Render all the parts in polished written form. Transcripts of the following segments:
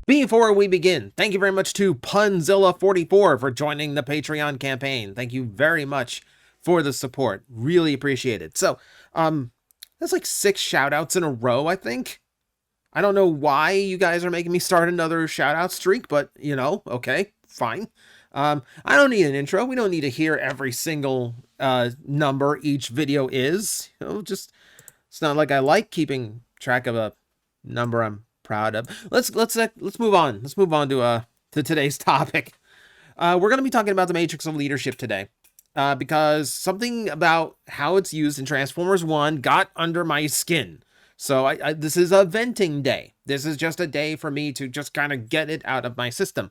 Before we begin, thank you very much to Punzilla44 for joining the Patreon campaign. Thank you very much for the support. Really appreciate it. So, that's like 6 shout-outs in a row, I think. I don't know why you guys are making me start another shout-out streak, but, you know, okay, fine. I don't need an intro. We don't need to hear every single number each video is. You know, just, it's not like I like keeping track of a number I'm proud of. Let's move on. Let's move on to today's topic. We're going to be talking about the Matrix of Leadership today, because something about how it's used in Transformers 1 got under my skin. So this is a venting day. This is just a day for me to just kind of get it out of my system.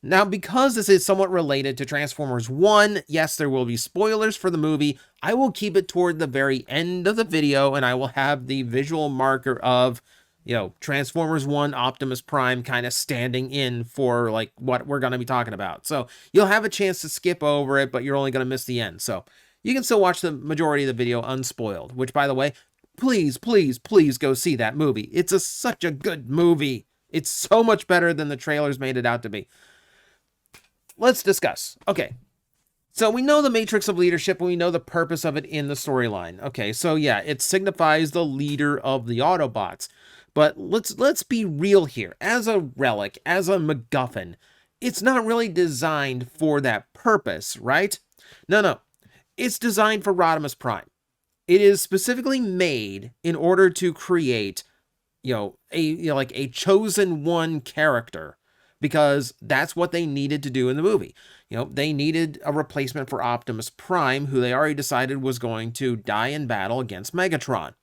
Now, because this is somewhat related to Transformers 1, yes, there will be spoilers for the movie. I will keep it toward the very end of the video, and I will have the visual marker of, you know, Transformers 1 Optimus Prime kind of standing in for, like, what we're going to be talking about. So you'll have a chance to skip over it, but you're only going to miss the end. So you can still watch the majority of the video unspoiled, which, by the way, please, please, please go see that movie. It's such a good movie. It's so much better than the trailers made it out to be. Let's discuss. Okay, so we know the Matrix of Leadership, and we know the purpose of it in the storyline. Okay, so yeah, it signifies the leader of the Autobots. But let's be real here. As a relic, as a MacGuffin, it's not really designed for that purpose, right? No. It's designed for Rodimus Prime. It is specifically made in order to create, like a chosen one character, because that's what they needed to do in the movie. You know, they needed a replacement for Optimus Prime, who they already decided was going to die in battle against Megatron.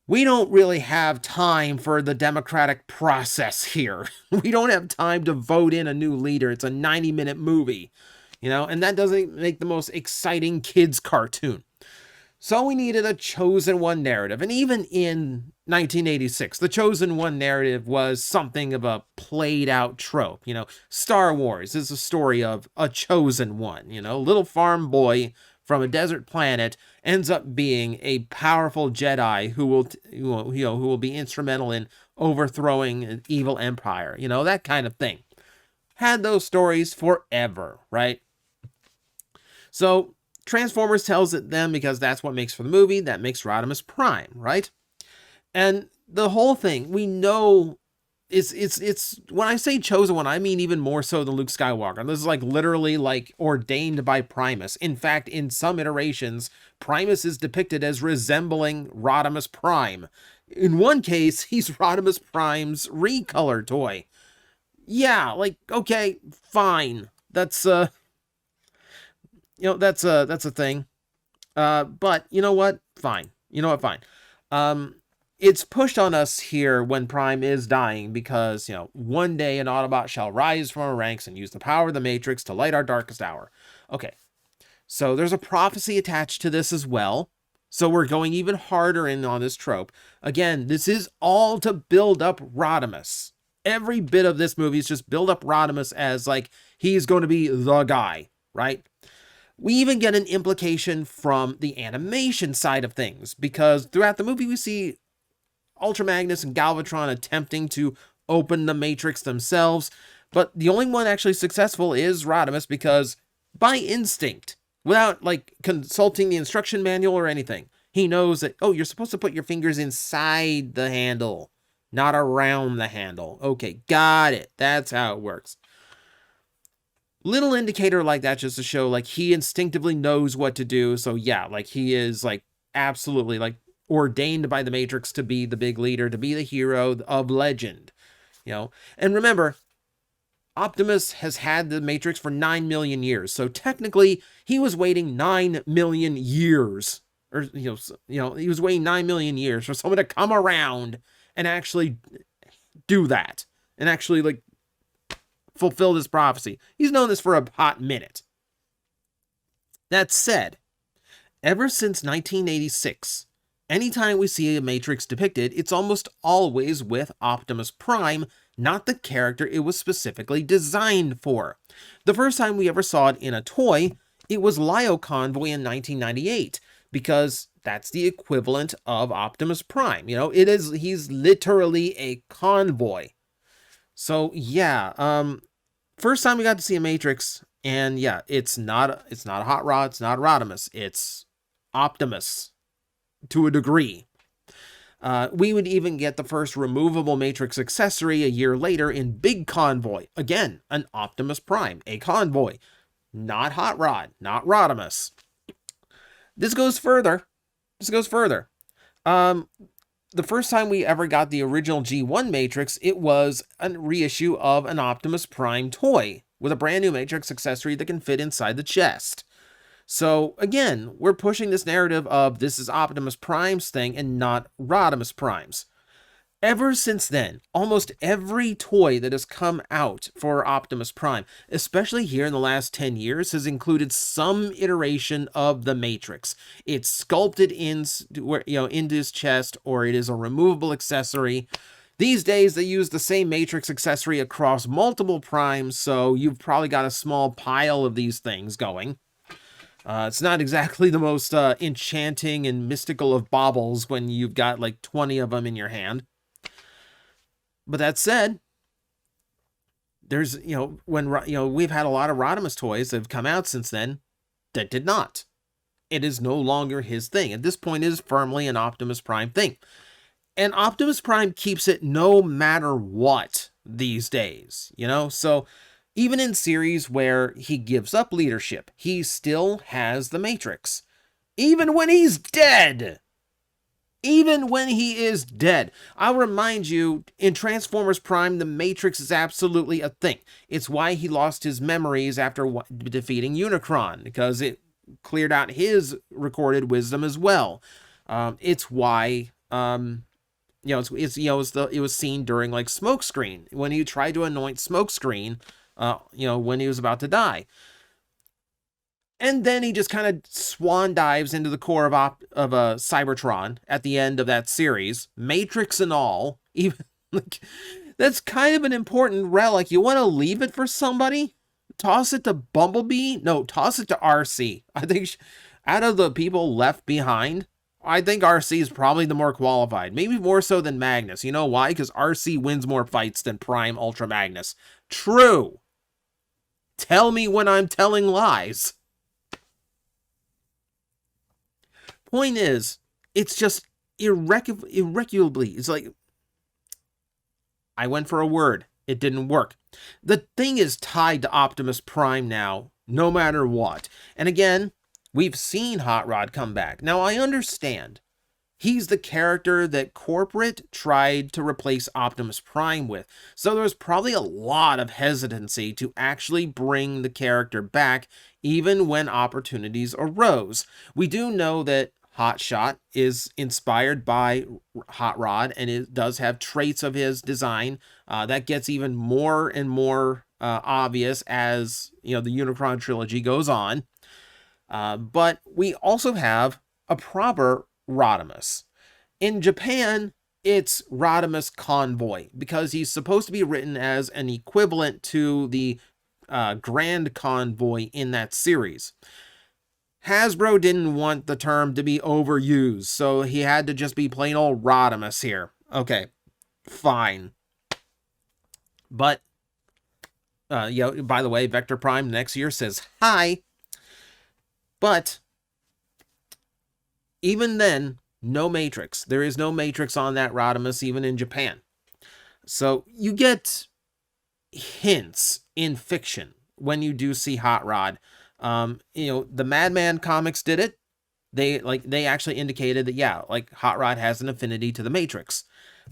We don't really have time for the democratic process here. We don't have time to vote in a new leader. It's a 90-minute movie, you know, and that doesn't make the most exciting kids cartoon. So we needed a chosen one narrative. And even in 1986, the chosen one narrative was something of a played out trope. You know, Star Wars is a story of a chosen one, you know, little farm boy from a desert planet ends up being a powerful Jedi who will be instrumental in overthrowing an evil empire, you know, that kind of thing. Had those stories forever, right? So Transformers tells it them because that's what makes for the movie, that makes Rodimus Prime, right? And the whole thing, we know it's when I say chosen one, I mean even more so than Luke Skywalker. This is like literally like ordained by Primus. In fact, in some iterations, Primus is depicted as resembling Rodimus Prime. In one case, he's Rodimus Prime's recolor toy. Yeah, like, okay, fine. That's that's a thing. But you know what? Fine. You know what? Fine. It's pushed on us here when Prime is dying because, you know, one day an Autobot shall rise from our ranks and use the power of the Matrix to light our darkest hour. Okay, so there's a prophecy attached to this as well. So we're going even harder in on this trope. Again, this is all to build up Rodimus. Every bit of this movie is just build up Rodimus as, like, he's going to be the guy, right? We even get an implication from the animation side of things, because throughout the movie we see Ultra Magnus and Galvatron attempting to open the Matrix themselves, but the only one actually successful is Rodimus, because by instinct, without like consulting the instruction manual or anything, he knows that, oh, you're supposed to put your fingers inside the handle, not around the handle. Okay, got it. That's how it works. Little indicator like that just to show like he instinctively knows what to do. So yeah, like he is like absolutely like ordained by the Matrix to be the big leader, to be the hero of legend, you know. And remember, Optimus has had the Matrix for 9 million years, so technically he was waiting 9 million years, or he was waiting 9 million years for someone to come around and actually do that and actually like fulfill this prophecy. He's known this for a hot minute. That said, ever since 1986, anytime we see a Matrix depicted, it's almost always with Optimus Prime, not the character it was specifically designed for. The first time we ever saw it in a toy, it was Lio Convoy in 1998, because that's the equivalent of Optimus Prime. You know, he's literally a convoy. So yeah, first time we got to see a Matrix, and yeah, it's not a Hot Rod, it's not Rodimus, it's Optimus to a degree. We would even get the first removable Matrix accessory a year later in Big Convoy. Again, an Optimus Prime, a convoy. Not Hot Rod, not Rodimus. This goes further. This goes further. The first time we ever got the original G1 Matrix, it was a reissue of an Optimus Prime toy with a brand new Matrix accessory that can fit inside the chest. So again, we're pushing this narrative of this is Optimus Prime's thing and not Rodimus Prime's. Ever since then, almost every toy that has come out for Optimus Prime, especially here in the last 10 years, has included some iteration of the Matrix. It's sculpted into his chest, or it is a removable accessory. These days, they use the same Matrix accessory across multiple Primes, so you've probably got a small pile of these things going. It's not exactly the most enchanting and mystical of baubles when you've got like 20 of them in your hand. But that said, there's, we've had a lot of Rodimus toys that have come out since then that did not. It is no longer his thing. At this point, it is firmly an Optimus Prime thing. And Optimus Prime keeps it no matter what these days, So even in series where he gives up leadership, he still has the Matrix. Even when he's dead! Even when he is dead. I'll remind you, in Transformers Prime, the Matrix is absolutely a thing. It's why he lost his memories after defeating Unicron, because it cleared out his recorded wisdom as well. It's why, it was seen during like Smokescreen, when he tried to anoint Smokescreen, when he was about to die. And then he just kind of swan dives into the core of Cybertron at the end of that series, Matrix and all. Even like, that's kind of an important relic. You want to leave it for somebody? Toss it to Bumblebee? No, toss it to RC. I think out of the people left behind, I think RC is probably the more qualified. Maybe more so than Magnus. You know why? Because RC wins more fights than Prime Ultra Magnus. True. Tell me when I'm telling lies. Point is, it's just irrecuably. It's like, I went for a word. It didn't work. The thing is tied to Optimus Prime now, no matter what. And again, we've seen Hot Rod come back. Now, I understand. He's the character that corporate tried to replace Optimus Prime with. So there's probably a lot of hesitancy to actually bring the character back, even when opportunities arose. We do know that Hotshot is inspired by Hot Rod, and it does have traits of his design. That gets even more and more obvious as the Unicron trilogy goes on. But we also have a proper Rodimus. In Japan, it's Rodimus Convoy, because he's supposed to be written as an equivalent to the Grand Convoy in that series. Hasbro didn't want the term to be overused, so he had to just be plain old Rodimus here. Okay, fine. But, by the way, Vector Prime next year says hi. But, even then, no Matrix. There is no Matrix on that Rodimus, even in Japan. So, you get hints in fiction when you do see Hot Rod. The Madman comics did it. They actually indicated that, Hot Rod has an affinity to the Matrix.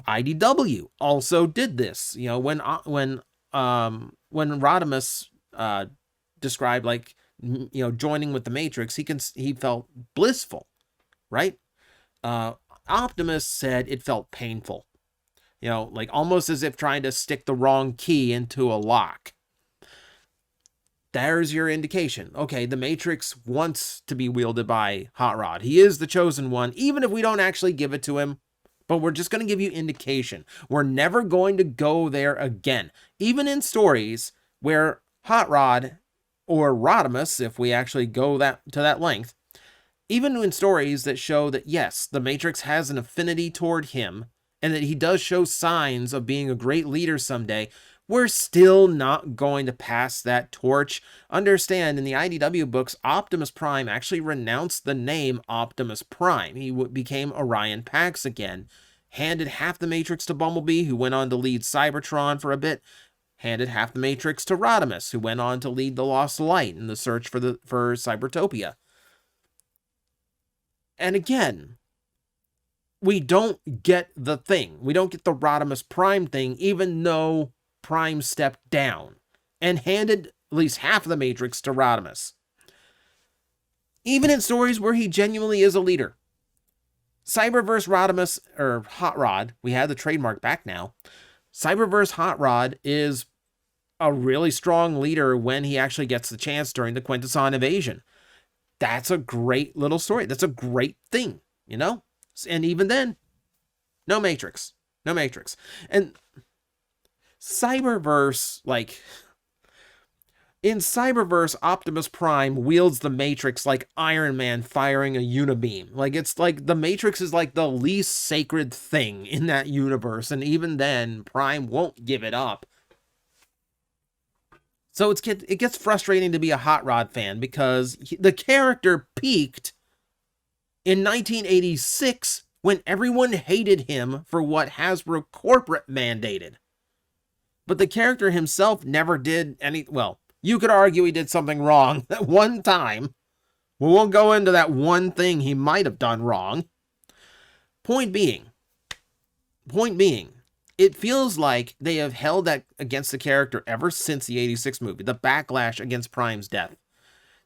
IDW also did this. When Rodimus described joining with the Matrix, he felt blissful, right? Optimus said it felt painful. Almost as if trying to stick the wrong key into a lock. There's your indication. Okay, the Matrix wants to be wielded by Hot Rod. He is the chosen one, even if we don't actually give it to him. But we're just going to give you indication. We're never going to go there again. Even in stories where Hot Rod, or Rodimus, if we actually go to that length, even in stories that show that, yes, the Matrix has an affinity toward him, and that he does show signs of being a great leader someday, we're still not going to pass that torch. Understand, in the IDW books, Optimus Prime actually renounced the name Optimus Prime. He became Orion Pax again, handed half the Matrix to Bumblebee, who went on to lead Cybertron for a bit, handed half the Matrix to Rodimus, who went on to lead the Lost Light in the search for Cybertopia. And again, we don't get the thing. We don't get the Rodimus Prime thing, even though Prime stepped down and handed at least half of the Matrix to Rodimus. Even in stories where he genuinely is a leader. Cyberverse Rodimus, or Hot Rod, we have the trademark back now. Cyberverse Hot Rod is a really strong leader when he actually gets the chance during the Quintesson invasion. That's a great little story. That's a great thing, you know? And even then, no Matrix. No Matrix. And Cyberverse, like, in Cyberverse, Optimus Prime wields the Matrix like Iron Man firing a unibeam. Like, it's like the Matrix is like the least sacred thing in that universe. And even then, Prime won't give it up. So it gets frustrating to be a Hot Rod fan because the character peaked in 1986 when everyone hated him for what Hasbro corporate mandated. But the character himself never did any, well, you could argue he did something wrong that one time. We won't go into that one thing he might have done wrong. Point being, it feels like they have held that against the character ever since the 86 movie, the backlash against Prime's death,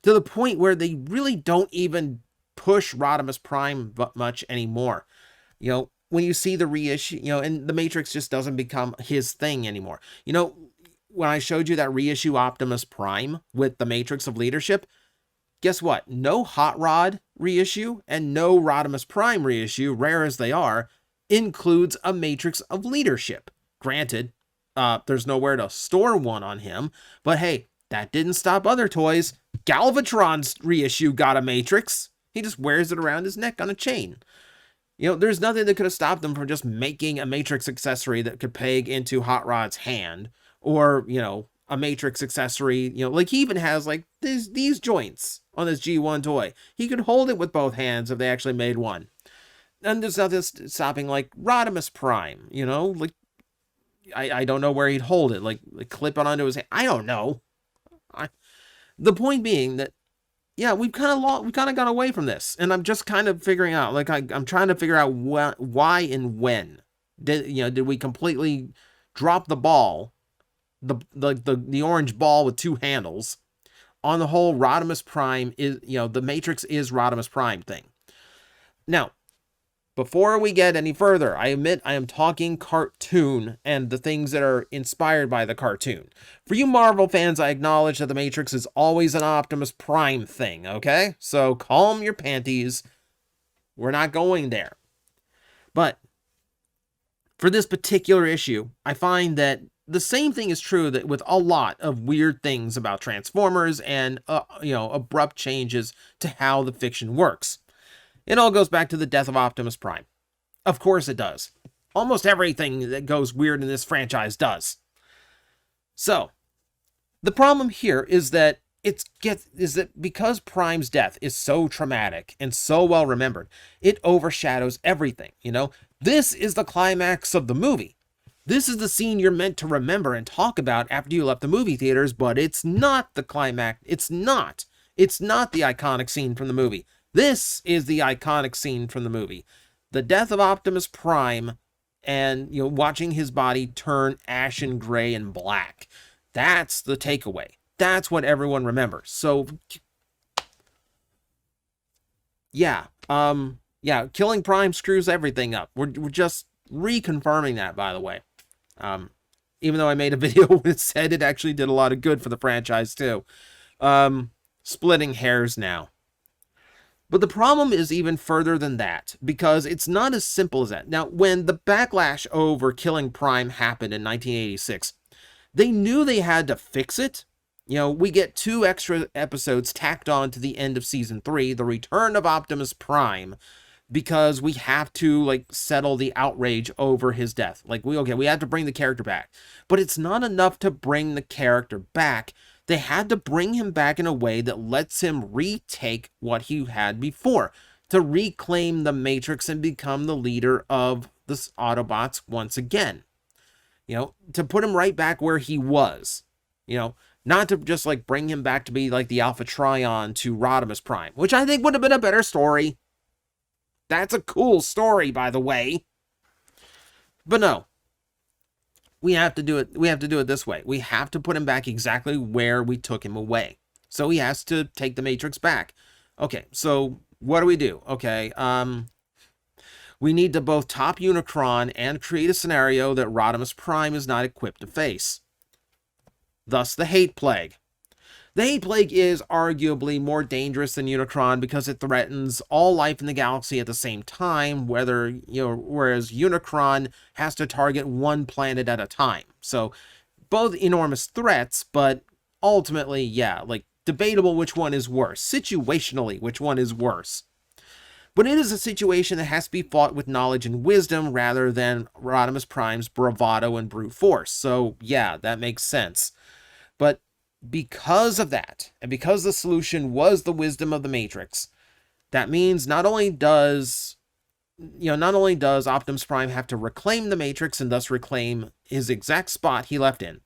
to the point where they really don't even push Rodimus Prime much anymore. You know, when you see the reissue, you know, and the Matrix just doesn't become his thing anymore. You know, when I showed you that reissue Optimus Prime with the Matrix of Leadership, guess what? No Hot Rod reissue and no Rodimus Prime reissue, rare as they are, includes a Matrix of Leadership. Granted, there's nowhere to store one on him, but hey, that didn't stop other toys. Galvatron's reissue got a Matrix. He just wears it around his neck on a chain. You know, there's nothing that could have stopped them from just making a Matrix accessory that could peg into Hot Rod's hand, or, you know, a Matrix accessory, you know, like he even has like these joints on his G1 toy. He could hold it with both hands if they actually made one. And there's nothing stopping like Rodimus Prime, you know, like I don't know where he'd hold it, like clip it onto his hand. I don't know. The point being that, yeah, we've kind of got away from this, and I'm just kind of figuring out, like I'm trying to figure out why and when did we completely drop the ball, the orange ball with two handles on the whole Rodimus Prime is, you know, the Matrix is Rodimus Prime thing. Now, before we get any further, I admit I am talking cartoon and the things that are inspired by the cartoon. For you Marvel fans, I acknowledge that the Matrix is always an Optimus Prime thing, okay? So calm your panties. We're not going there. But for this particular issue, I find that the same thing is true that with a lot of weird things about Transformers and, you know, abrupt changes to how the fiction works. It all goes back to the death of Optimus Prime. Of course it does. Almost everything that goes weird in this franchise does. So, the problem here is that because Prime's death is so traumatic and so well remembered, it overshadows everything, you know? This is the climax of the movie. This is the scene you're meant to remember and talk about after you left the movie theaters, but it's not the climax. It's not the iconic scene from the movie. This is the iconic scene from the movie. The death of Optimus Prime and, you know, watching his body turn ashen gray and black. That's the takeaway. That's what everyone remembers. So, yeah. Killing Prime screws everything up. We're just reconfirming that, by the way. Even though I made a video that said it actually did a lot of good for the franchise, too. Splitting hairs now. But the problem is even further than that, because it's not as simple as that. Now, when the backlash over Killing Prime happened in 1986, they knew they had to fix it. You know, we get 2 extra episodes tacked on to the end of Season 3, The Return of Optimus Prime, because we have to like settle the outrage over his death. Like we have to bring the character back. But it's not enough to bring the character back. They had to bring him back in a way that lets him retake what he had before, to reclaim the Matrix and become the leader of the Autobots once again. To put him right back where he was. Not to just like bring him back to be like the Alpha Trion to Rodimus Prime, which I think would have been a better story. That's a cool story, by the way. But no. We have to do it. We have to do it this way. We have to put him back exactly where we took him away. So he has to take the Matrix back. Okay, so what do? Okay, we need to both top Unicron and create a scenario that Rodimus Prime is not equipped to face. Thus, the Hate Plague. The Hate Plague is arguably more dangerous than Unicron because it threatens all life in the galaxy at the same time, whereas Unicron has to target one planet at a time. So, both enormous threats, but ultimately, yeah, like, debatable which one is worse. Situationally, which one is worse. But it is a situation that has to be fought with knowledge and wisdom rather than Rodimus Prime's bravado and brute force. So, yeah, that makes sense. But because of that, and because the solution was the wisdom of the Matrix, that means not only does Optimus Prime have to reclaim the Matrix and thus reclaim his exact spot he left in,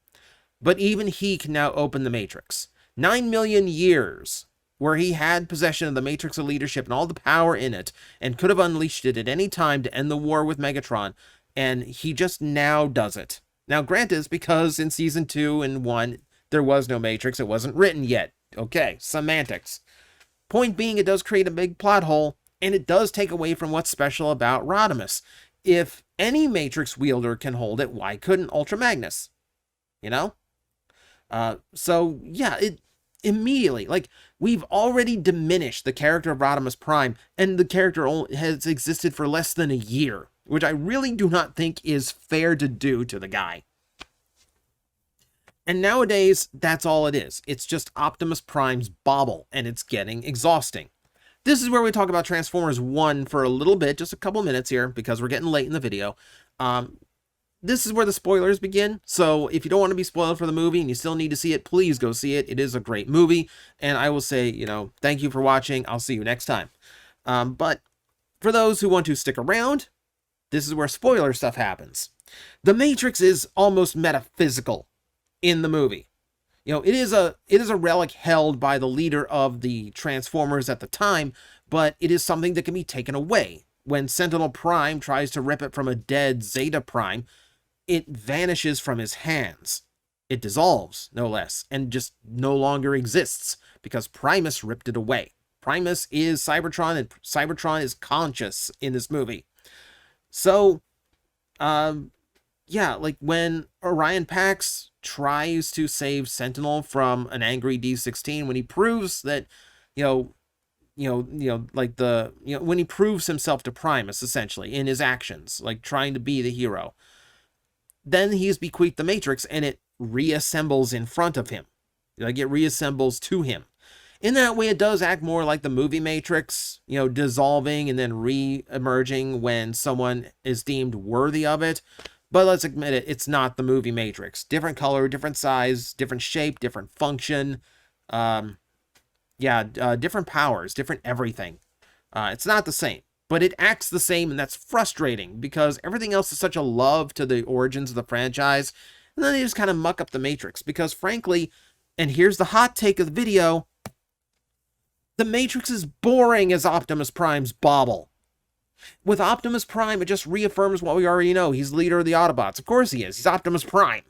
but even he can now open the Matrix. 9 million years where he had possession of the Matrix of leadership and all the power in it, and could have unleashed it at any time to end the war with Megatron, and he just now does it. Now, granted, it's because in Season 2 and 1, there was no Matrix. It wasn't written yet. Okay, semantics. Point being, it does create a big plot hole, and it does take away from what's special about Rodimus. If any Matrix wielder can hold it, why couldn't Ultra Magnus? So, yeah, it immediately, like, we've already diminished the character of Rodimus Prime, and the character has existed for less than a year, which I really do not think is fair to do to the guy. And nowadays, that's all it is. It's just Optimus Prime's bauble, and it's getting exhausting. This is where we talk about Transformers 1 for a little bit, just a couple minutes here, because we're getting late in the video. This is where the spoilers begin, so if you don't want to be spoiled for the movie and you still need to see it, please go see it. It is a great movie, and I will say, thank you for watching. I'll see you next time. But for those who want to stick around, this is where spoiler stuff happens. The Matrix is almost metaphysical in the movie. It is a relic held by the leader of the Transformers at the time, but it is something that can be taken away. When Sentinel Prime tries to rip it from a dead Zeta Prime, it vanishes from his hands. It dissolves, no less, and just no longer exists because Primus ripped it away. Primus is Cybertron, and Cybertron is conscious in this movie. So, yeah, like when Orion Pax tries to save Sentinel from an angry D16, when he proves that, when he proves himself to Primus, essentially, in his actions, like trying to be the hero, then he's bequeathed the Matrix, and it reassembles in front of him. Like, it reassembles to him. In that way, it does act more like the movie Matrix, dissolving and then re-emerging when someone is deemed worthy of it. But let's admit it, it's not the movie Matrix. Different color, different size, different shape, different function. Different powers, different everything. It's not the same, but it acts the same, and that's frustrating because everything else is such a love to the origins of the franchise, and then they just kind of muck up the Matrix because, frankly, and here's the hot take of the video, the Matrix is boring as Optimus Prime's bauble. With Optimus Prime, it just reaffirms what we already know. He's the leader of the Autobots. Of course he is. He's Optimus Prime.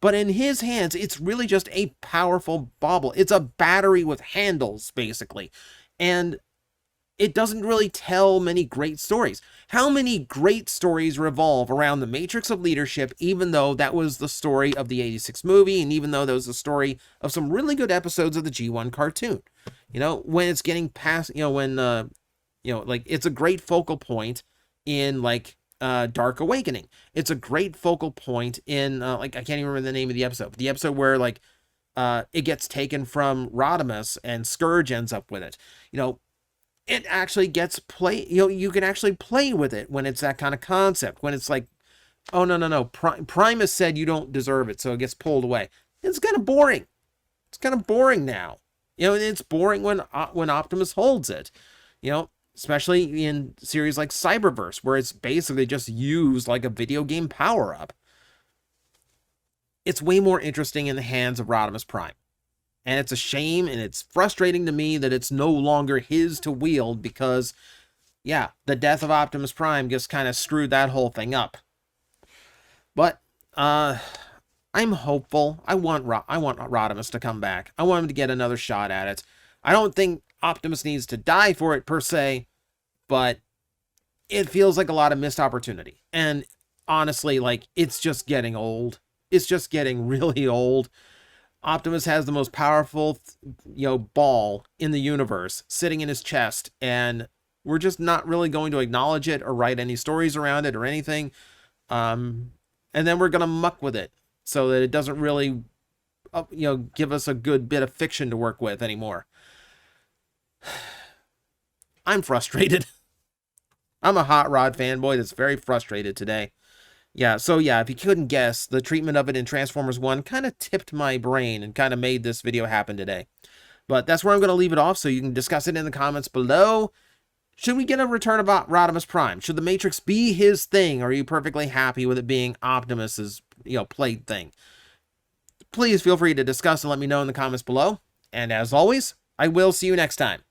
But in his hands, it's really just a powerful bauble. It's a battery with handles, basically. And it doesn't really tell many great stories. How many great stories revolve around the Matrix of Leadership, even though that was the story of the 86 movie, and even though that was the story of some really good episodes of the G1 cartoon? When it's getting past, it's a great focal point in, Dark Awakening. It's a great focal point in, I can't even remember the name of the episode. The episode where, it gets taken from Rodimus and Scourge ends up with it. it actually gets play. You can actually play with it when it's that kind of concept. When it's like, oh no, Primus said you don't deserve it, so it gets pulled away. It's kind of boring. It's kind of boring now. It's boring when Optimus holds it. Especially in series like Cyberverse, where it's basically just used like a video game power-up. It's way more interesting in the hands of Rodimus Prime. And it's a shame, and it's frustrating to me that it's no longer his to wield because, yeah, the death of Optimus Prime just kind of screwed that whole thing up. But, I'm hopeful. I want Rodimus to come back. I want him to get another shot at it. I don't think Optimus needs to die for it, per se, but it feels like a lot of missed opportunity. And honestly, like, it's just getting old. It's just getting really old. Optimus has the most powerful, ball in the universe sitting in his chest, and we're just not really going to acknowledge it or write any stories around it or anything. And then we're going to muck with it so that it doesn't really, give us a good bit of fiction to work with anymore. I'm frustrated. I'm a Hot Rod fanboy that's very frustrated today. Yeah, so yeah, if you couldn't guess, the treatment of it in Transformers 1 kind of tipped my brain and kind of made this video happen today. But that's where I'm going to leave it off, so you can discuss it in the comments below. Should we get a return of Rodimus Prime? Should the Matrix be his thing? Or are you perfectly happy with it being Optimus's, played thing? Please feel free to discuss and let me know in the comments below. And as always, I will see you next time.